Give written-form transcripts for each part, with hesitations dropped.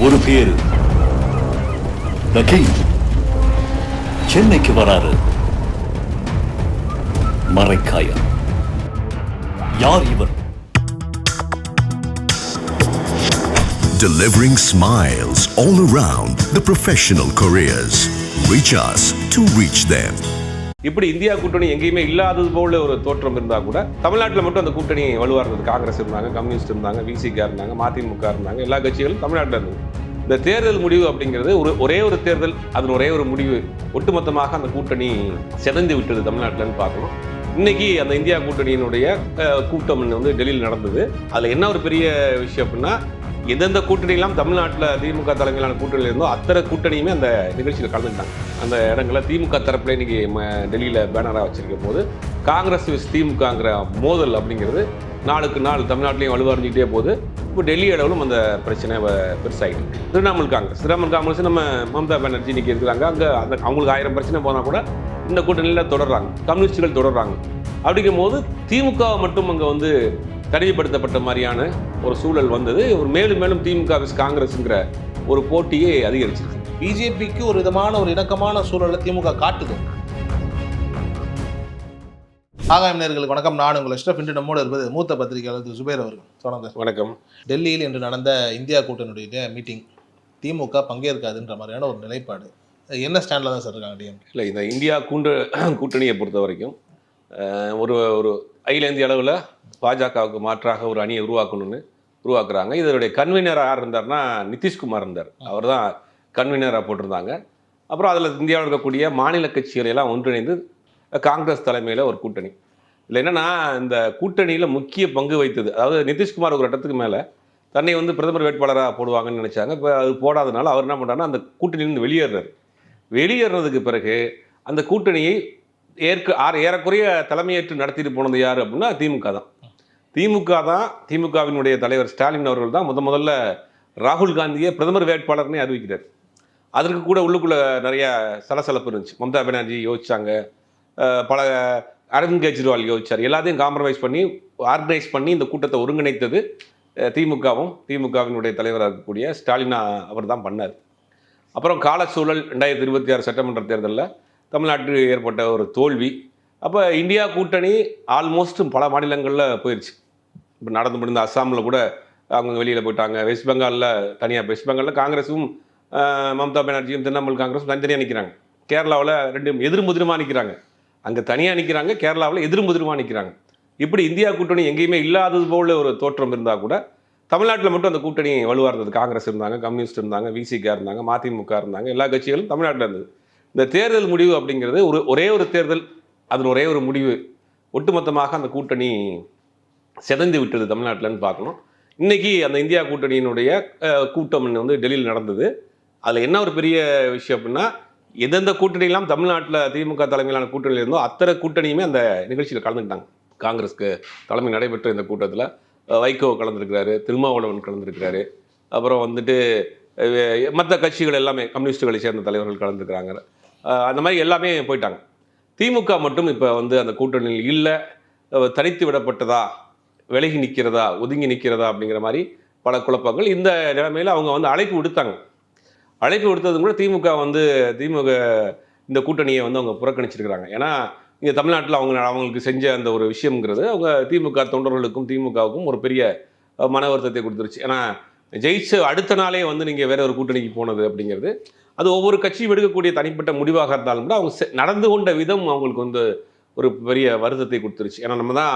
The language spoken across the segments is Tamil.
ஒரு பேரு The King சென்னைக்கு வராரு. மரைக்காயா. யார் இவர்? Delivering smiles all around the professional careers. Reach us to reach them. இப்படி இந்தியா கூட்டணி எங்கேயுமே இல்லாதது போல ஒரு தோற்றம் இருந்தால் கூட தமிழ்நாட்டில் மட்டும் அந்த கூட்டணி வலுவாக இருந்தது. காங்கிரஸ் இருந்தாங்க, கம்யூனிஸ்ட் இருந்தாங்க, விசிகா இருந்தாங்க, மதிமுக இருந்தாங்க, எல்லா கட்சிகளும் தமிழ்நாட்டில் இருந்தது. இந்த தேர்தல் முடிவு அப்படிங்கிறது ஒரே ஒரு தேர்தல், அதன் ஒரே ஒரு முடிவு ஒட்டுமொத்தமாக அந்த கூட்டணி சிதைந்து விட்டது தமிழ்நாட்டில்னு பார்க்கணும். இன்னைக்கு அந்த இந்தியா கூட்டணியினுடைய கூட்டம் வந்து டெல்லியில் நடந்தது. அதில் என்ன ஒரு பெரிய விஷயம் அப்படின்னா, எந்தெந்த கூட்டணியெல்லாம் தமிழ்நாட்டில் திமுக தலைமையிலான கூட்டணியில் இருந்தோ அத்தனை கூட்டணியுமே அந்த நிகழ்ச்சியில் கலந்துட்டாங்க. அந்த இடங்களில் திமுக தரப்புல இன்னைக்கு டெல்லியில் பேனராக வச்சிருக்கும் போது காங்கிரஸ் விஸ் திமுகங்கிற மோதல் அப்படிங்கிறது நாளுக்கு நாள் தமிழ்நாட்டிலையும் வலுவறிஞ்சிக்கிட்டே போகுது. இப்போ டெல்லி அளவிலும் அந்த பிரச்சனை பெருசாகிட்டு. திரிணாமுல் காங்கிரஸ் நம்ம மம்தா பானர்ஜி இன்னைக்கு இருக்கிறாங்க. அங்கே அவங்களுக்கு 1000 பிரச்சனை போனால் கூட இந்த கூட்டணியில் தொடர்றாங்க, கம்யூனிஸ்டுகள் தொடர்றாங்க. அப்படிங்கும் போது திமுக மட்டும் அங்கே வந்து தனிமைப்படுத்தப்பட்ட மாதிரியான ஒரு சூழல் வந்தது. ஒரு மேலும் திமுக காங்கிரஸ்ங்கிற ஒரு போட்டியே அதிகரிச்சிருக்கு. பிஜேபிக்கு ஒரு விதமான ஒரு இணக்கமான சூழலை திமுக காட்டுது. ஆகாயம் நேயர்களுக்கு வணக்கம். நான் உங்கள் இஷ்டம். இன்று நம்மோடு இருப்பது மூத்த பத்திரிகையாளர் திரு சுபேர் அவர்கள். சொன்னாங்க வணக்கம். டெல்லியில் இன்று நடந்த இந்தியா கூட்டணியுடைய மீட்டிங் திமுக பங்கேற்காதுன்ற மாதிரியான ஒரு நிலைப்பாடு என்ன ஸ்டாண்டில் தான் சார் இருக்காங்க டிஎம்? இல்லை, இந்த இந்தியா கூட்டணியை பொறுத்த வரைக்கும் ஒரு அகில இந்திய அளவில் பாஜகவுக்கு மாற்றாக ஒரு அணியை உருவாக்குறாங்க. இதனுடைய கன்வீனராக யார் இருந்தார்னா நிதிஷ்குமார் இருந்தார். அவர் தான் கன்வீனராக போட்டிருந்தாங்க. அப்புறம் அதில் இந்தியாவில் இருக்கக்கூடிய மாநில கட்சிகளை எல்லாம் ஒன்றிணைந்து காங்கிரஸ் தலைமையில் ஒரு கூட்டணி. இல்லை என்னென்னா, இந்த கூட்டணியில் முக்கிய பங்கு வைத்தது, அதாவது நிதிஷ்குமார் ஒரு இடத்துக்கு மேலே தன்னை வந்து பிரதமர் வேட்பாளராக போடுவாங்கன்னு நினச்சாங்க. இப்போ அது போடாதனால அவர் என்ன பண்ணுறாருன்னா அந்த கூட்டணியிலிருந்து வெளியேறதுக்கு பிறகு அந்த கூட்டணியை ஏறக்குறைய தலைமையேற்று நடத்திட்டு போனது யார் அப்படின்னா திமுகவினுடைய தலைவர் ஸ்டாலின் அவர்கள் தான் முதல்ல ராகுல் காந்தியை பிரதமர் வேட்பாளர்னே அறிவிக்கிறார். அதற்கு கூட உள்ளுக்குள்ள நிறைய சலசலப்பு இருந்துச்சு. மம்தா பானர்ஜி யோசிச்சாங்க, பல அரவிந்த் கெஜ்ரிவால் யோசிச்சார். எல்லாத்தையும் ஆர்கனைஸ் பண்ணி இந்த கூட்டத்தை ஒருங்கிணைத்தது திமுகவினுடைய தலைவராக இருக்கக்கூடிய ஸ்டாலின் அவர் தான் பண்ணார். அப்புறம் காலச்சூழல் 2026 சட்டமன்ற தேர்தலில் தமிழ்நாட்டில் ஏற்பட்ட ஒரு தோல்வி. அப்போ இந்தியா கூட்டணி ஆல்மோஸ்ட் பல மாநிலங்களில் போயிடுச்சு. இப்போ நடந்து முடிந்த அஸ்ஸாமில் கூட அவங்க வெளியில் போயிட்டாங்க. வெஸ்ட் பெங்காலில் காங்கிரஸும் மம்தா பானர்ஜியும் திரிணாமுல் காங்கிரஸும் தனித்தனியாக நிற்கிறாங்க. கேரளாவில் ரெண்டும் எதிர்முதிரமாக நிற்கிறாங்க. அங்கே தனியாக நிற்கிறாங்க, கேரளாவில் எதிர்முதிரமாக நிற்கிறாங்க. இப்படி இந்தியா கூட்டணி எங்கேயுமே இல்லாதது போல ஒரு தோற்றம் இருந்தால் கூட தமிழ்நாட்டில் மட்டும் அந்த கூட்டணி வலுவாக இருந்தது. காங்கிரஸ் இருந்தாங்க, கம்யூனிஸ்ட் இருந்தாங்க, விசிகா இருந்தாங்க, மதிமுக இருந்தாங்க, எல்லா கட்சிகளும் தமிழ்நாட்டில் இருந்தது. இந்த தேர்தல் முடிவு அப்படிங்கிறது ஒரே ஒரு தேர்தல், அதன் ஒரே ஒரு முடிவு ஒட்டுமொத்தமாக அந்த கூட்டணி சிதைந்து விட்டது தமிழ்நாட்டில்னு பார்க்கணும். இன்றைக்கி அந்த இந்தியா கூட்டணியினுடைய கூட்டம் வந்து டெல்லியில் நடந்தது. அதில் என்ன ஒரு பெரிய விஷயம் அப்படின்னா, எந்தெந்த கூட்டணியெல்லாம் தமிழ்நாட்டில் திமுக தலைமையிலான கூட்டணியில் இருந்தோ அத்தனை கூட்டணியுமே அந்த நிகழ்ச்சியில் கலந்துக்கிட்டாங்க. காங்கிரஸ்க்கு தலைமை நடைபெற்ற இந்த கூட்டத்தில் வைகோ கலந்துருக்கிறாரு, திருமாவளவன் கலந்துருக்கிறாரு, அப்புறம் வந்துட்டு மற்ற கட்சிகள் எல்லாமே கம்யூனிஸ்டுகளை சேர்ந்த தலைவர்கள் கலந்துருக்கிறாங்க. அந்த மாதிரி எல்லாமே போயிட்டாங்க. திமுக மட்டும் இப்போ வந்து அந்த கூட்டணியில் இல்லை, தனித்து விடப்பட்டதா, விலகி நிற்கிறதா, ஒதுங்கி நிற்கிறதா அப்படிங்கிற மாதிரி பல குழப்பங்கள். இந்த நிலைமையில் அவங்க வந்து அழைப்பு விடுத்தது கூட திமுக இந்த கூட்டணியை வந்து அவங்க புறக்கணிச்சிருக்கிறாங்க. ஏன்னா இங்கே தமிழ்நாட்டில் அவங்களுக்கு செஞ்ச அந்த ஒரு விஷயம்ங்கிறது அவங்க திமுக தொண்டர்களுக்கும் திமுகவுக்கும் ஒரு பெரிய மன வருத்தத்தை கொடுத்துருச்சு. ஏன்னா ஜெயிச்சு அடுத்த நாளே வந்து நீங்கள் வேற ஒரு கூட்டணிக்கு போனது அப்படிங்கிறது அது ஒவ்வொரு கட்சியும் எடுக்கக்கூடிய தனிப்பட்ட முடிவாக இருந்தாலும் கூட அவங்க நடந்து கொண்ட விதம் அவங்களுக்கு வந்து ஒரு பெரிய வருத்தத்தை கொடுத்துருச்சு. ஏன்னா நம்ம தான்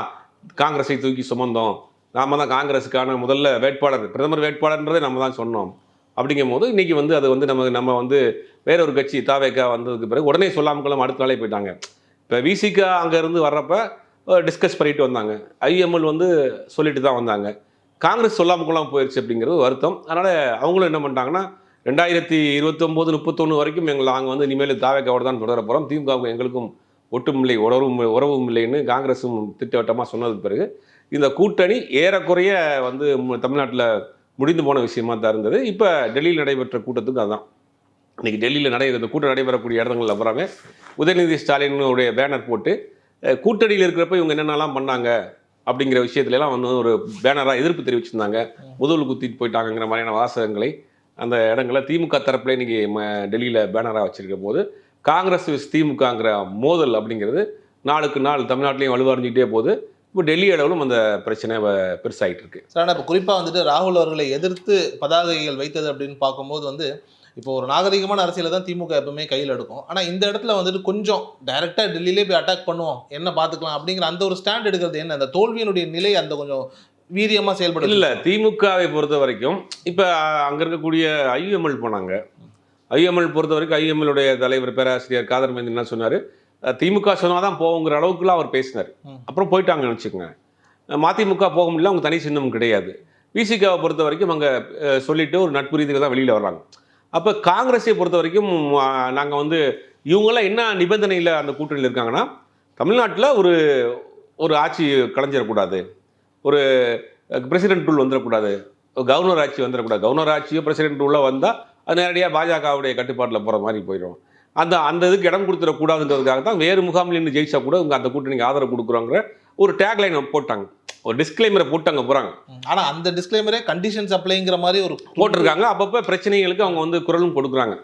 காங்கிரஸை தூக்கி சுமந்தோம், நாம தான் காங்கிரஸுக்கான முதல்ல பிரதமர் வேட்பாளர்ன்றதை நம்ம தான் சொன்னோம். அப்படிங்கும் போது இன்றைக்கி வந்து அது வந்து நம்ம வந்து வேற ஒரு கட்சி தாவேக்கா வந்ததுக்கு பிறகு உடனே சொல்லாமக்கலாம் அடுத்த நாளே போயிட்டாங்க. இப்போ விசிகா அங்கேருந்து வர்றப்ப டிஸ்கஸ் பண்ணிட்டு வந்தாங்க, ஐஎம்எல் வந்து சொல்லிட்டு தான் வந்தாங்க. காங்கிரஸ் சொல்லாமக்கலாம் போயிடுச்சு அப்படிங்கிறது வருத்தம். அதனால் அவங்களும் என்ன பண்ணிட்டாங்கன்னா 2029-31 வரைக்கும் நாங்கள் வந்து இனிமேல் தாவேக்காவோடு தான் தொடர போகிறோம், திமுகவுக்கும் எங்களுக்கும் ஒட்டும் இல்லை, உறவும் இல்லைன்னு காங்கிரஸும் திட்டவட்டமாக சொன்னதுக்கு பிறகு இந்த கூட்டணி ஏறக்குறைய வந்து தமிழ்நாட்டில் முடிந்து போன விஷயமா தான் இருந்தது. இப்போ டெல்லியில் நடைபெற்ற கூட்டத்துக்கு அதுதான். இன்றைக்கி டெல்லியில் கூட்டம் நடைபெறக்கூடிய இடங்கள் அப்புறமே உதயநிதி ஸ்டாலினுடைய பேனர் போட்டு கூட்டணியில் இருக்கிறப்ப இவங்க என்னென்னலாம் பண்ணாங்க அப்படிங்கிற விஷயத்துலலாம் வந்து ஒரு பேனராக எதிர்ப்பு தெரிவிச்சிருந்தாங்க. முதல் குத்திட்டு போயிட்டாங்கிற மாதிரியான வாசகங்களை அந்த இடங்களை திமுக தரப்புல இன்னைக்கு டெல்லியில் பேனராக வச்சிருக்க போது காங்கிரஸ் விஸ் திமுகங்கிற மோதல் அப்படிங்கிறது நாளுக்கு நாள் தமிழ்நாட்டிலையும் வலுவடைஞ்சிக்கிட்டே போகுது. இப்போ டெல்லி அளவிலும் அந்த பிரச்சனை பெருசாகிட்டு இருக்கு. சார், ஆனால் இப்போ குறிப்பாக வந்துட்டு ராகுல் அவர்களை எதிர்த்து பதாகைகள் வைத்தது அப்படின்னு பார்க்கும்போது வந்து இப்போ ஒரு நாகரிகமான அரசியலை தான் திமுக எப்பவுமே கையில் எடுக்கும். ஆனால் இந்த இடத்துல வந்துட்டு கொஞ்சம் டைரெக்டாக டெல்லியிலே போய் அட்டாக் பண்ணுவோம், என்ன பார்த்துக்கலாம் அப்படிங்கிற அந்த ஒரு ஸ்டாண்ட் எடுக்கிறது என்ன? அந்த தோல்வியினுடைய நிலை அந்த கொஞ்சம் வீரியமாக செயல்படுது. இல்லை, திமுகவை பொறுத்த வரைக்கும் இப்போ அங்கே இருக்கக்கூடிய ஐஎம்எல் போனாங்க. ஐஎம்எல் பொறுத்த வரைக்கும் ஐஎம்எல்லுடைய தலைவர் பேராசிரியர் காதர் மேந்தி என்ன சொன்னார், திமுக சொன்னால் தான் போகுங்கிற அளவுக்குலாம் அவர் பேசினார். அப்புறம் போயிட்டாங்கன்னு வச்சுக்கோங்க. மதிமுக போக முடியல, அவங்க தனி சின்னம் கிடையாது. விசிகாவை பொறுத்த வரைக்கும் அங்கே சொல்லிட்டு ஒரு நட்பு ரீதியில் தான் வெளியில் வர்றாங்க. அப்போ காங்கிரஸை பொறுத்த வரைக்கும் நாங்கள் வந்து இவங்களாம் என்ன நிபந்தனையில் அந்த கூட்டணியில் இருக்காங்கன்னா, தமிழ்நாட்டில் ஒரு ஆட்சி கலைஞ்சிடக்கூடாது, ஒரு பிரசிடென்ட் ரூல் வந்துடக்கூடாது, கவர்னர் ஆட்சி வந்துடக்கூடாது. கவர்னர் ஆட்சியோ பிரசிடென்ட் ரூலாக வந்தால் அது நேரடியாக பாஜகவுடைய கட்டுப்பாட்டில் போகிற மாதிரி போயிடும். அந்த இதுக்கு இடம் கொடுத்துடக்கூடாதுன்றதுக்காக தான் வேறு முகாமில் நின்று ஜெயிச்சா கூட இவங்க அந்த கூட்டணிக்கு ஆதரவு கொடுக்குறோங்கிற ஒரு டேக்லைன் போட்டாங்க, ஒரு டிஸ்க்ளைமரை போட்டு அங்கே போகிறாங்க. ஆனால் அந்த டிஸ்க்ளைமரே கண்டிஷன்ஸ் அப்ளைங்கிற மாதிரி ஒரு போட்டிருக்காங்க. அப்பப்போ பிரச்சனைகளுக்கு அவங்க வந்து குரலும் கொடுக்குறாங்க.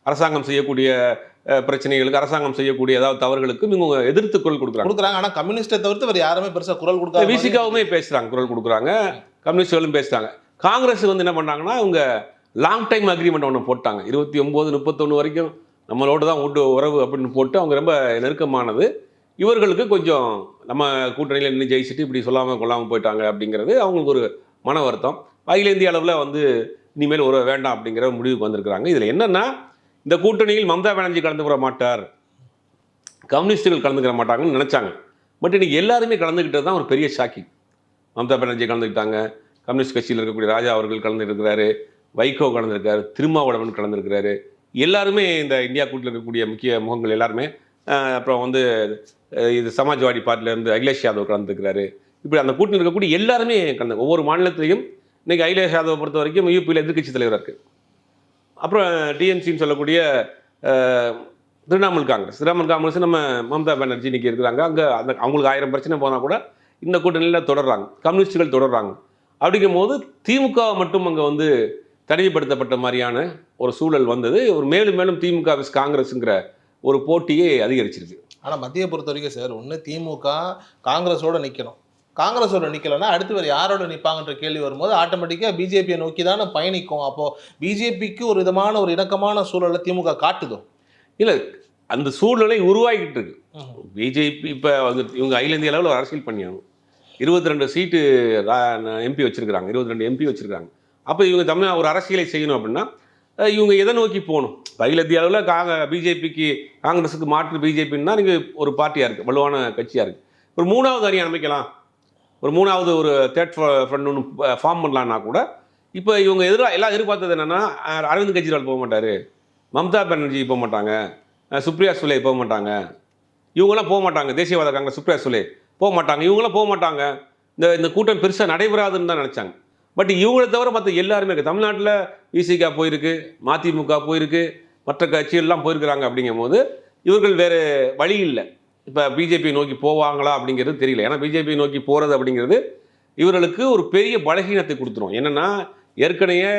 அரசாங்கம் செய்யக்கூடிய பிரச்சனைகளுக்கு, அரசாங்கம் செய்யக்கூடிய ஏதாவது தவறுகளுக்கு இவங்க எதிர்த்து குரல் கொடுக்குறாங்க. ஆனால் கம்யூனிஸ்டை தவிர்த்து வேறு யாருமே பெருசாக குரல் கொடுக்காது. விசிகாவுமே பேசுகிறாங்க, குரல் கொடுக்குறாங்க, கம்யூனிஸ்டுகளும் பேசுகிறாங்க. காங்கிரஸ் வந்து என்ன பண்ணாங்கன்னா, அவங்க லாங் டைம் அக்ரிமெண்ட் ஒன்று போட்டாங்க. 29, 31 வரைக்கும் நம்மளோட தான் உறவு அப்படின்னு போட்டு அவங்க ரொம்ப நெருக்கமானது. இவர்களுக்கு கொஞ்சம் நம்ம கூட்டணியில் நின்று ஜெயிச்சுட்டு இப்படி சொல்லாமல் கொள்ளாமல் போயிட்டாங்க அப்படிங்கிறது அவங்களுக்கு ஒரு மன வருத்தம். அகில இந்திய அளவில் வந்து இனிமேல் ஒரு வேண்டாம் அப்படிங்கிற முடிவுக்கு வந்திருக்கிறாங்க. இதில் என்னென்னா, இந்த கூட்டணியில் மம்தா பானர்ஜி கலந்துக்கிற மாட்டார், கம்யூனிஸ்டுகள் கலந்துக்கிற மாட்டாங்கன்னு நினச்சாங்க. பட் இன்றைக்கி எல்லாருமே கலந்துக்கிட்டது தான் ஒரு பெரிய ஷாக்கிங். மம்தா பானர்ஜி கலந்துக்கிட்டாங்க, கம்யூனிஸ்ட் கட்சியில் இருக்கக்கூடிய ராஜா அவர்கள் கலந்துருக்கிறாரு, வைகோ கலந்துருக்காரு, திருமாவளவன் கலந்துருக்கிறாரு. எல்லாருமே இந்த இந்தியா கூட்டில் இருக்கக்கூடிய முக்கிய முகங்கள் எல்லாருமே, அப்புறம் வந்து இது சமாஜ்வாடி பார்ட்டிலேருந்து அகிலேஷ் யாதவ் கலந்துருக்கிறாரு. இப்படி அந்த கூட்டில் இருக்கக்கூடிய எல்லாருமே கலந்து, ஒவ்வொரு மாநிலத்திலையும் இன்றைக்கி அகிலேஷ் யாதவை பொறுத்த வரைக்கும் யூபியில் எதிர்கட்சி தலைவராக இருக்குது. அப்புறம் டிஎம்சின்னு சொல்லக்கூடிய திரிணாமுல் காங்கிரஸ் நம்ம மம்தா பானர்ஜி இன்றைக்கி இருக்கிறாங்க. அங்கே அவங்களுக்கு 1000 பிரச்சனை போனால் கூட இந்த கூட்டணியில் தொடர்றாங்க, கம்யூனிஸ்டுகள் தொடர்றாங்க. அப்படிங்கும் போது திமுக மட்டும் அங்கே வந்து தனிமைப்படுத்தப்பட்ட மாதிரியான ஒரு சூழல் வந்தது. ஒரு மேலும் மேலும் திமுக விஸ் காங்கிரஸுங்கிற ஒரு போட்டியே அதிகரிச்சிருக்கு. ஆனால் மத்திய பொறுத்த வரைக்கும் சார், ஒன்று திமுக காங்கிரஸோட நிற்கணும், காங்கிரஸோட நிற்கலைன்னா அடுத்து வேறு யாரோட நிற்பாங்கன்ற கேள்வி வரும்போது ஆட்டோமேட்டிக்காக பிஜேபியை நோக்கி தானே பயணிக்கும். அப்போது பிஜேபிக்கு ஒரு விதமான ஒரு இணக்கமான சூழலை திமுக காட்டுதோ? இல்லை, அந்த சூழ்நிலை உருவாகிட்டு இருக்கு. பிஜேபி இப்போ இவங்க அகில இந்திய அளவில் அரசியல் பண்ணியாகும். 22 சீட்டு எம்பி வச்சுருக்கிறாங்க, 22 எம்பி வச்சுருக்காங்க. அப்போ இவங்க தமிழ் ஒரு அரசியலை செய்யணும் அப்படின்னா இவங்க எதை நோக்கி போகணும்? அகில இந்திய அளவில் பிஜேபிக்கு காங்கிரஸுக்கு மாற்று பிஜேபின்னா நீங்கள் ஒரு பார்ட்டியாக இருக்குது, வலுவான கட்சியாக இருக்குது. ஒரு 3வது அணி அமைக்கலாம், ஒரு 3வது ஒரு தேர்ட் ஃப்ரண்ட் ஒன்று ஃபார்ம் பண்ணலான்னா கூட இப்போ இவங்க எல்லாம் எதிர்பார்த்தது என்னென்னா, அரவிந்த் கெஜ்ரிவால் போக மாட்டார், மம்தா பானர்ஜி போக மாட்டாங்க, சுப்ரியா சுலே போக மாட்டாங்க, இவங்களாம் போக மாட்டாங்க, தேசியவாத காங்கிரஸ் சுப்ரியா சுலே போக மாட்டாங்க, இவங்களாம் போக மாட்டாங்க, இந்த கூட்டம் பெருசாக நடைபெறாதுன்னு தான் நினச்சாங்க. பட் இவங்களை தவிர மற்ற எல்லாருமே இருக்குது. தமிழ்நாட்டில் விசிகா போயிருக்கு, மதிமுக போயிருக்கு, மற்ற கட்சிகள்லாம் போயிருக்கிறாங்க. அப்படிங்கும் போது இவர்கள் வேறு வழி இல்லை. இப்போ பிஜேபி நோக்கி போவாங்களா அப்படிங்கிறது தெரியல. ஏன்னா பிஜேபி நோக்கி போகிறது அப்படிங்கிறது இவர்களுக்கு ஒரு பெரிய பலகீனத்தை கொடுத்துரும். என்னென்னா, ஏற்கனவே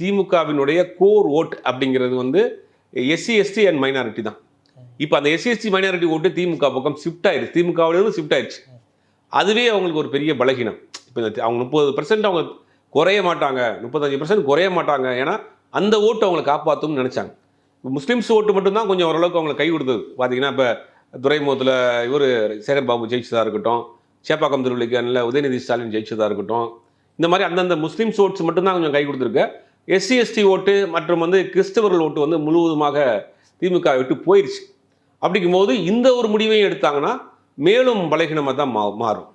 திமுகவினுடைய கோர் ஓட் அப்படிங்கிறது வந்து எஸ்சி எஸ்டி அண்ட் மைனாரிட்டி தான். இப்போ அந்த எஸ்சி எஸ்டி மைனாரிட்டி ஓட்டு திமுக பக்கம் ஷிஃப்ட் ஆயிடுச்சு, திமுகவிலிருந்து ஷிஃப்ட் ஆயிடுச்சு. அதுவே அவங்களுக்கு ஒரு பெரிய பலகீனம். இப்போ அவங்க 30% அவங்க குறைய மாட்டாங்க, 35% குறைய மாட்டாங்க. ஏன்னா அந்த ஓட்டு அவங்களை காப்பாற்றும்னு நினச்சாங்க. முஸ்லீம்ஸ் ஓட்டு மட்டும்தான் கொஞ்சம் ஓரளவுக்கு அவங்களை கை கொடுத்தது. பார்த்தீங்கன்னா இப்போ துறைமுகத்தில் இவர் சேகர் பாபு ஜெயிச்சதாக இருக்கட்டும், சேப்பாக்கம் திருவிழிக்கனில் உதயநிதி ஸ்டாலின் ஜெயிச்சதாக இருக்கட்டும், இந்த மாதிரி அந்தந்த முஸ்லீம்ஸ் ஓட்ஸ் மட்டும்தான் கொஞ்சம் கை கொடுத்துருக்கு. எஸ்சி எஸ்டி ஓட்டு மற்றும் வந்து கிறிஸ்தவர்கள் ஓட்டு வந்து முழுவதுமாக திமுக விட்டு போயிடுச்சு. அப்படிங்கும்போது இந்த ஒரு முடிவையும் எடுத்தாங்கன்னா மேலும் பலகீனமாக தான் மாறும்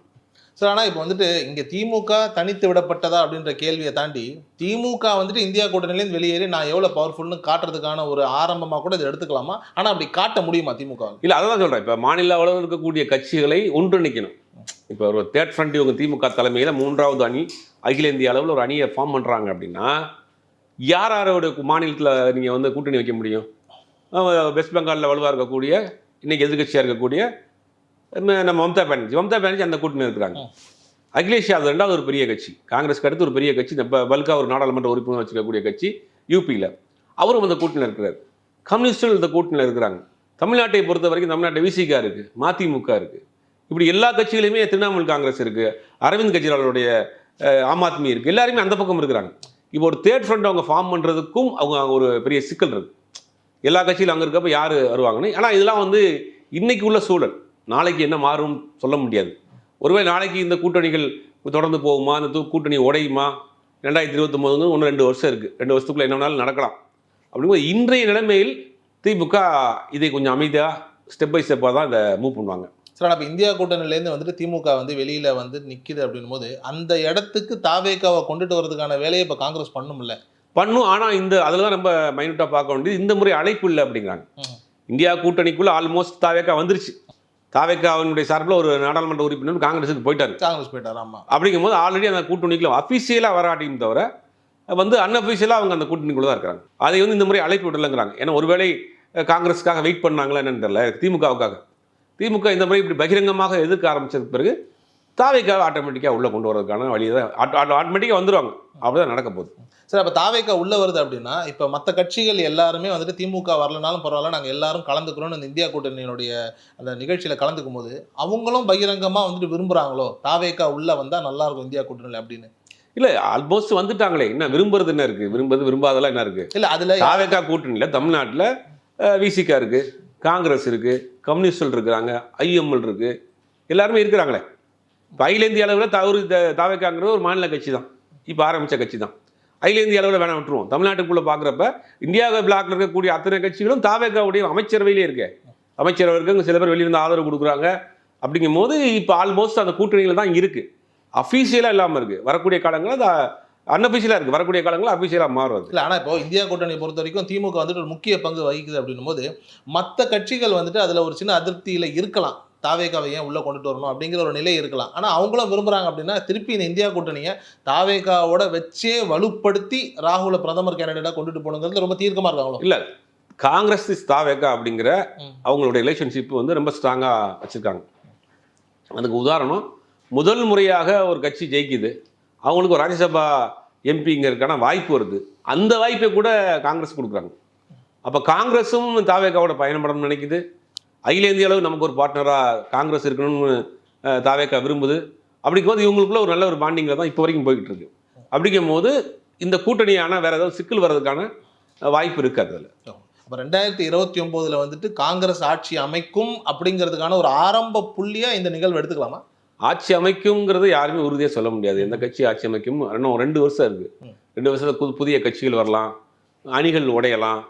சார். ஆனால் இப்போ வந்துட்டு இங்கே திமுக தனித்து விடப்பட்டதா அப்படின்ற கேள்வியை தாண்டி திமுக வந்துட்டு இந்தியா கூட்டணியிலேருந்து வெளியேறி நான் எவ்வளோ பவர்ஃபுல்னு காட்டுறதுக்கான ஒரு ஆரம்பமாக கூட இதை எடுத்துக்கலாமா? ஆனால் அப்படி காட்ட முடியுமா திமுக? இல்லை, அதான் சொல்கிறேன். இப்போ மாநில அளவில் இருக்கக்கூடிய கட்சிகளை ஒன்றிணைக்கணும். இப்போ ஒரு தேர்ட் ஃப்ரண்ட் இவங்க திமுக தலைமையில் 3வது அணி அகில இந்திய அளவில் ஒரு அணியை ஃபார்ம் பண்ணுறாங்க அப்படின்னா யாரோட மாநிலத்தில் நீங்கள் வந்து கூட்டணி வைக்க முடியும்? வெஸ்ட் பெங்காலில் வலுவாக இருக்கக்கூடிய, இன்றைக்கி எதிர்கட்சியாக இருக்கக்கூடிய நம்ம மம்தா பானர்ஜி அந்த கூட்டணி இருக்கிறாங்க. அகிலேஷ் யாதவ் 2வது ஒரு பெரிய கட்சி, காங்கிரஸ்க்கு அடுத்து ஒரு பெரிய கட்சி, பல்கா ஒரு நாடாளுமன்ற உறுப்பினர் வச்சுக்கக்கூடிய கட்சி. யூபியில், அவரும் அந்த கூட்டணியில் இருக்கிறார். கம்யூனிஸ்டுகள் இந்த கூட்டணியில் இருக்கிறாங்க. தமிழ்நாட்டை பொறுத்த வரைக்கும் தமிழ்நாட்டை விசிகா இருக்குது, மதிமுக இருக்குது, இப்படி எல்லா கட்சிகளையுமே திரிணாமுல் காங்கிரஸ் இருக்குது, அரவிந்த் கெஜ்ரிவாலுடைய ஆம் ஆத்மி இருக்குது, எல்லாருமே அந்த பக்கம் இருக்கிறாங்க. இப்போ ஒரு தேர்ட் ஃப்ரண்ட் அவங்க ஃபார்ம் பண்ணுறதுக்கும் அவங்க ஒரு பெரிய சிக்கல் இருக்குது. எல்லா கட்சியிலும் அங்கே இருக்கப்போ யார் வருவாங்கன்னு. ஆனால் இதெல்லாம் வந்து இன்னைக்கு உள்ள சூழல், நாளைக்கு என்ன மாறும் சொல்ல முடியாது. ஒருவேளை நாளைக்கு இந்த கூட்டணிகள் தொடர்ந்து போகுமா, இந்த கூட்டணி உடையுமா, 2029 ஒன்று 2 வருஷம் இருக்குது, 2 வருஷத்துக்குள்ள என்ன வேணாலும் நடக்கலாம். அப்படிங்கும்போது இன்றைய நிலைமையில் திமுக இதை கொஞ்சம் அமைதியாக ஸ்டெப் பை ஸ்டெப்பாக தான் இதை மூவ் பண்ணுவாங்க. சார், அப்போ இந்தியா கூட்டணியிலேருந்து வந்துட்டு திமுக வந்து வெளியில் வந்து நிற்கிது அப்படின் போது அந்த இடத்துக்கு தாவேக்காவை கொண்டுட்டு வரதுக்கான வேலையை இப்போ காங்கிரஸ் பண்ணும்ல? பண்ணும். ஆனால் இந்த அதில் தான் நம்ம மைனூட்டாக பார்க்க வேண்டியது, இந்த முறை அழைப்பு இல்லை அப்படிங்கிறாங்க. இந்தியா கூட்டணிக்குள்ளே ஆல்மோஸ்ட் தாவேக்கா வந்துருச்சு. தாவேக்காவினுடைய சார்பில் ஒரு நாடாளுமன்ற உறுப்பினர் காங்கிரஸுக்கு போயிட்டார். ஆமாம். அப்படிங்கும்போது ஆல்ரெடி அந்த கூட்டணிக்குள்ள அஃபீஷியலாக வராட்டியும் தவிர வந்து அன்அஃபீஷியலாக அவங்க அந்த கூட்டணிக்குள்ள தான் இருக்கிறாங்க. அதை வந்து இந்த முறை அழைப்பு விடலைங்கிறாங்க. ஏன்னா ஒருவேளை காங்கிரஸுக்காக வெயிட் பண்ணாங்களா என்னன்னு தெரியல, திமுகவுக்காக. திமுக இந்த முறை இப்படி பகிரங்கமாக எதிர்க்க ஆரம்பிச்சதுக்கு பிறகு தாவேக்காவை ஆட்டோமேட்டிக்காக உள்ளே கொண்டு வரதுக்கான வழியை தான் ஆட்டோமேட்டிக்காக வந்துடுவாங்க. அப்படிதான் நடக்க போகுது. சார், அப்போ தாவேக்கா உள்ளே வருது அப்படின்னா இப்போ மற்ற கட்சிகள் எல்லாருமே வந்துட்டு திமுக வரலனாலும் பரவாயில்ல, நாங்கள் எல்லாரும் கலந்துக்கிறோன்னு இந்த இந்தியா கூட்டணியினுடைய அந்த நிகழ்ச்சியில் கலந்துக்கும் போது அவங்களும் பகிரங்கமாக வந்துட்டு விரும்புகிறாங்களோ தாவேக்கா உள்ளே வந்தால் நல்லாயிருக்கும் இந்தியா கூட்டணியில் அப்படின்னு? இல்லை, ஆல்மோஸ்ட் வந்துட்டாங்களே, என்ன விரும்புறது என்ன இருக்குது, விரும்பாதெல்லாம் என்ன இருக்குது? இல்லை, அதில் தாவேக்கா கூட்டணியில் தமிழ்நாட்டில் விசிகா இருக்குது, காங்கிரஸ் இருக்குது, கம்யூனிஸ்டுகள் இருக்கிறாங்க, ஐஎம்எல் இருக்குது, எல்லாருமே இருக்கிறாங்களே. இப்போ அகில இந்திய அளவில் தாவேக்காங்கிறது ஒரு மாநில கட்சி தான், இப்போ ஆரம்பித்த கட்சி தான். அகில இந்திய அளவில் வேணாம் விட்டுருவோம். தமிழ்நாட்டுக்குள்ளே பார்க்குறப்ப இந்தியா பிளாக்ல இருக்கக்கூடிய அத்தனை கட்சிகளும் தாவேக்காவுடைய அமைச்சரவையிலே இருக்கு. அமைச்சரவருக்கு சில பேர் வெளியிருந்து ஆதரவு கொடுக்குறாங்க. அப்படிங்கும் போது இப்போ ஆல்மோஸ்ட் அந்த கூட்டணியில் தான் இருக்குது. அஃபீஷியலாக இல்லாமல் இருக்குது. வரக்கூடிய காலங்களில் அது அன்அஃபீஷியலாக இருக்குது, வரக்கூடிய காலங்களில் அஃபீஷியலாக மாறுவது இல்லை. ஆனால் இப்போ இந்தியா கூட்டணியை பொறுத்த வரைக்கும் திமுக வந்துட்டு ஒரு முக்கிய பங்கு வகிக்குது அப்படின்னும் போது மற்ற கட்சிகள் வந்துட்டு அதில் ஒரு சின்ன அதிருப்தியில் இருக்கலாம். தாவேக்காவை ஏன் உள்ளே கொண்டுட்டு வரணும் அப்படிங்கிற ஒரு நிலை இருக்கலாம். ஆனால் அவங்களும் விரும்புகிறாங்க அப்படின்னா திருப்பி இந்த இந்தியா கூட்டணியை தாவேக்காவோட வச்சே வலுப்படுத்தி ராகுல பிரதமர் கேண்டிடேட்டாக கொண்டுட்டு போகணுங்கிறது ரொம்ப தீர்க்கமாக இருக்காங்களோ? இல்லை, காங்கிரஸ் தாவேக்கா அப்படிங்கிற அவங்களுடைய ரிலேஷன்ஷிப் வந்து ரொம்ப ஸ்ட்ராங்காக வச்சுருக்காங்க. அதுக்கு உதாரணம், முதல் முறையாக ஒரு கட்சி ஜெயிக்குது, அவங்களுக்கு ஒரு ராஜ்யசபா எம்பிங்கிறதுக்கான வாய்ப்பு வருது, அந்த வாய்ப்பை கூட காங்கிரஸ் கொடுக்குறாங்க. அப்போ காங்கிரஸும் தாவேக்காவோட பயணப்படணும்னு நினைக்குது. அகில இந்திய அளவு நமக்கு ஒரு பார்ட்னராக காங்கிரஸ் இருக்கணும்னு தாவேக்கா விரும்புது. அப்படிங்கும் போது இவங்களுக்குள்ள ஒரு நல்ல ஒரு பாண்டிங்கில் தான் இப்போ வரைக்கும் போய்கிட்டு இருக்கு. அப்படிங்கும் போது இந்த கூட்டணியான வேற ஏதாவது சிக்கல் வர்றதுக்கான வாய்ப்பு இருக்காது. அதில் அப்போ 2029 வந்துட்டு காங்கிரஸ் ஆட்சி அமைக்கும் அப்படிங்கிறதுக்கான ஒரு ஆரம்ப புள்ளியாக இந்த நிகழ்வு எடுத்துக்கலாமா? ஆட்சி அமைக்குங்கிறது யாருமே உறுதியாக சொல்ல முடியாது. எந்த கட்சி ஆட்சி அமைக்கும், இன்னும் 2 வருஷம் இருக்குது. 2 வருஷத்துல புதிய கட்சிகள் வரலாம், அணிகள் உடையலாம்,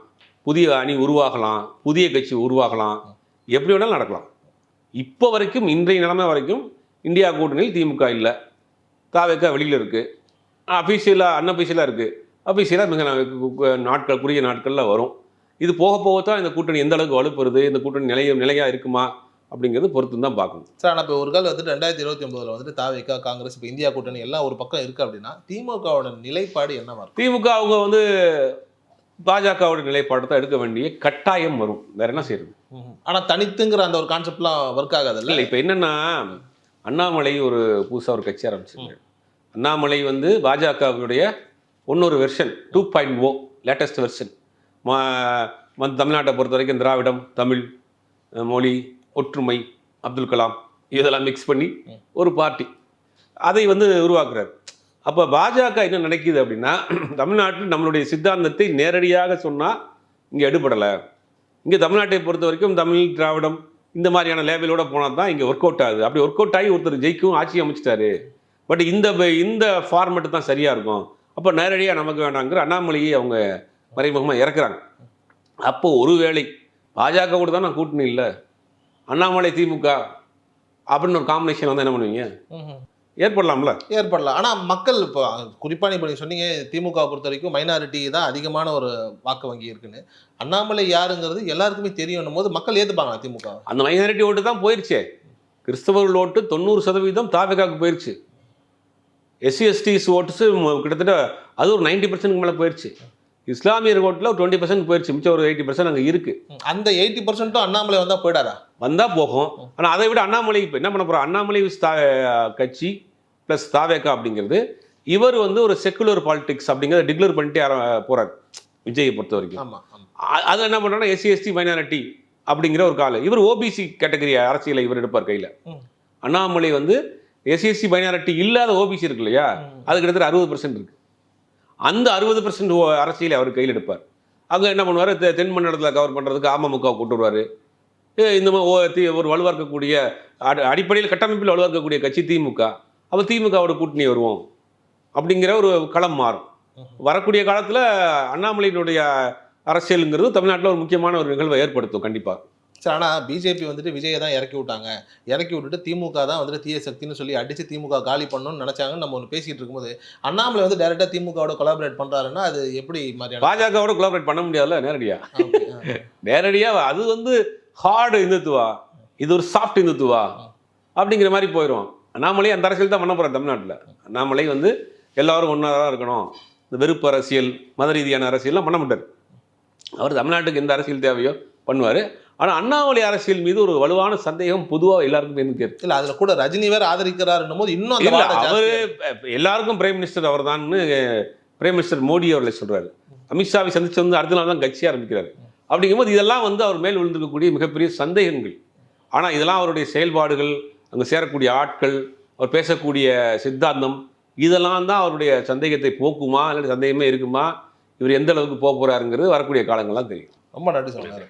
புதிய அணி உருவாகலாம், புதிய கட்சி உருவாகலாம், எப்படி வேணாலும் நடக்கலாம். இப்போ வரைக்கும் இன்றைய நிலைமை வரைக்கும் இந்தியா கூட்டணியில் திமுக இல்லை, தாவேக்கா வெளியில் இருக்குது, அஃபீஷியலாக அன்அஃபீஷியலாக இருக்குது. அஃபீஷியலாக மிக குறுகிய நாட்களில் வரும். இது போக போகத்தான் இந்த கூட்டணி எந்த அளவுக்கு வலுப்பெறுது, இந்த கூட்டணி நிலையாக இருக்குமா அப்படிங்கிறது பொறுத்து தான் பார்க்கணும். சார், ஆனால் இப்போ ஒரு கால் வந்துட்டு 2029 வந்துட்டு தாவேக்கா காங்கிரஸ் இப்போ இந்தியா கூட்டணி எல்லாம் ஒரு பக்கம் இருக்குது அப்படின்னா திமுகவோட நிலைப்பாடு என்னவா இருக்கும்? திமுக அவங்க வந்து பாஜகவோட நிலைப்பாடு தான் எடுக்க வேண்டிய கட்டாயம் வரும். வேற என்ன செய்யறது? ஆனால் தனித்துங்கிற அந்த ஒரு கான்செப்ட்லாம் ஒர்க் ஆகாது இல்லை. இப்போ என்னன்னா, அண்ணாமலை ஒரு புதுசாக ஒரு கட்சி ஆரம்பிச்சிருங்க. அண்ணாமலை வந்து பாஜகவுடைய இன்னொரு வெர்ஷன் 2.0 லேட்டஸ்ட் வெர்ஷன். தமிழ்நாட்டை பொறுத்த வரைக்கும் திராவிடம், தமிழ், மொழி, ஒற்றுமை, அப்துல் கலாம் இதெல்லாம் மிக்ஸ் பண்ணி ஒரு பார்ட்டி அதை வந்து உருவாக்குறாரு. அப்போ பாஜக என்ன நினைக்குது அப்படின்னா, தமிழ்நாட்டில் நம்மளுடைய சித்தாந்தத்தை நேரடியாக சொன்னால் இங்கே எடுபடலை. இங்கே தமிழ்நாட்டை பொறுத்த வரைக்கும் தமிழ், திராவிடம் இந்த மாதிரியான லேபிளோட போனால் தான் இங்கே ஒர்க் அவுட் ஆகுது. அப்படி ஒர்க் அவுட் ஆகி ஒருத்தர் ஜெயிக்கும் ஆட்சி அமைச்சிட்டாரு. பட் இந்த ஃபார்மெட்டு தான் சரியாக இருக்கும். அப்போ நேரடியாக நமக்கு வேண்டாங்கிற அண்ணாமலையை அவங்க மறைமுகமாக இறக்குறாங்க. அப்போது ஒருவேளை பாஜக கூட தான் நான் கூட்டணி இல்லை, அண்ணாமலை திமுக அப்படின்னு ஒரு காம்பினேஷன் வந்து என்ன பண்ணுவீங்க? ஏற்படலாம்ல? ஏற்படலாம். ஆனால் மக்கள் இப்போ குறிப்பாக இப்போ நீங்கள் சொன்னீங்க திமுக பொறுத்த வரைக்கும் மைனாரிட்டி தான் அதிகமான ஒரு வாக்கு வங்கி இருக்குன்னு. அண்ணாமலை யாருங்கிறது எல்லாருக்குமே தெரியணும் போது மக்கள் ஏற்றுப்பாங்களா திமுக? அந்த மைனாரிட்டி ஓட்டு தான் போயிடுச்சே. கிறிஸ்தவர்கள் ஓட்டு 90% தாவேக்காவுக்கு போயிடுச்சு. எஸ்சி எஸ்டிஸ் ஓட்டுஸ் கிட்டத்தட்ட அது ஒரு 90% மேலே போயிடுச்சு. இஸ்லாமியர் ஓட்டில் ஒரு 20% போயிடுச்சு. மிச்சம் ஒரு 80% அங்கே இருக்குது. அந்த 80% அண்ணாமலை வந்தால் போயிடாதா? வந்தால் போகும். ஆனால் அதை விட அண்ணாமலை இப்போ என்ன பண்ண போகிறோம், அண்ணாமலை கட்சி ப்ளஸ் தாவேக்கா அப்படிங்கிறது இவர் வந்து ஒரு செக்குலர் பாலிடிக்ஸ் அப்படிங்கிறத டிக்ளேர் பண்ணிட்டு போகிறார். விஜயை பொறுத்த வரைக்கும். ஆமா ஆமா. அது என்ன பண்ணுறாங்கன்னா எஸ்சி எஸ்டி மைனாரிட்டி அப்படிங்கிற ஒரு கால இவர் ஓபிசி கேட்டகரி அரசியலை இவர் எடுப்பார் கையில். அண்ணாமலை வந்து எஸ்சி எஸ்டி மைனாரிட்டி இல்லாத ஓபிசி இருக்கு இல்லையா, அது கிட்டத்தட்ட 60% இருக்கு. அந்த 60% அரசியலை அவர் கையில் எடுப்பார். அங்கே என்ன பண்ணுவார், தென் மண்டலத்தில் கவர் பண்ணுறதுக்கு அமமுக கூட்டு வருவார். இந்த மாதிரி ஒரு வலுவாக இருக்கக்கூடிய அடிப்படையில் கட்டமைப்பில் வலுவாக இருக்கக்கூடிய கட்சி திமுக. அப்போ திமுகவோட கூட்டணி வருவோம் அப்படிங்கிற ஒரு களம் மாறும். வரக்கூடிய காலத்தில் அண்ணாமலையினுடைய அரசியலுங்கிறது தமிழ்நாட்டில் ஒரு முக்கியமான ஒரு நிகழ்வை ஏற்படுத்தும் கண்டிப்பாக. சரி, ஆனால் பிஜேபி வந்துட்டு விஜயை தான் இறக்கி விட்டாங்க. இறக்கி விட்டுட்டு திமுக தான் வந்துட்டு தீய சக்தின்னு சொல்லி அடித்து திமுக காலி பண்ணணும்னு நினச்சாங்கன்னு நம்ம ஒன்று பேசிகிட்டு இருக்கும்போது அண்ணாமலை வந்து டைரெக்டாக திமுகவோட கொலாபரேட் பண்ணுறாருன்னா அது எப்படி மாதிரியான? பாஜகவோட கொலாபரேட் பண்ண முடியாதுல்ல நேரடியாக. அது வந்து ஹார்டு இந்துத்துவா, இது ஒரு சாஃப்ட் இந்துத்துவா அப்படிங்கிற மாதிரி போயிடும். அண்ணாமலை அந்த அரசியல் தான் பண்ண போகிறார் தமிழ்நாட்டில். அண்ணாமலை வந்து எல்லாரும் ஒன்றா தான் இருக்கணும், இந்த வெறுப்பு அரசியல் மத ரீதியான அரசியல்லாம் பண்ண மாட்டார். அவர் தமிழ்நாட்டுக்கு எந்த அரசியல் தேவையோ பண்ணுவார். ஆனால் அண்ணாமலை அரசியல் மீது ஒரு வலுவான சந்தேகம் பொதுவாக எல்லாருக்கும் இருக்கு. இல்லை, அதில் கூட ரஜினி வேறு ஆதரிக்கிறாருன்னும் போது இன்னும் அவர் எல்லாருக்கும் பிரைம் மினிஸ்டர் அவர் தான் பிரைம் மினிஸ்டர் மோடி அவர்களை சொல்கிறாரு. அமித்ஷாவை சந்திச்சு வந்து அடுத்த நாள் தான் கட்சி ஆரம்பிக்கிறாரு. அப்படிங்கும்போது இதெல்லாம் வந்து அவர் மேல் விழுந்திருக்கக்கூடிய மிகப்பெரிய சந்தேகங்கள். ஆனால் இதெல்லாம் அவருடைய செயல்பாடுகள், அங்கே சேரக்கூடிய ஆட்கள், அவர் பேசக்கூடிய சித்தாந்தம், இதெல்லாம் தான் அவருடைய சந்தேகத்தை போக்குமா இல்லை சந்தேகமே இருக்குமா, இவர் எந்த அளவுக்கு போக போகிறாருங்கிறது வரக்கூடிய காலங்கள்லாம் தெரியும். ரொம்ப நன்றி சொன்னார்.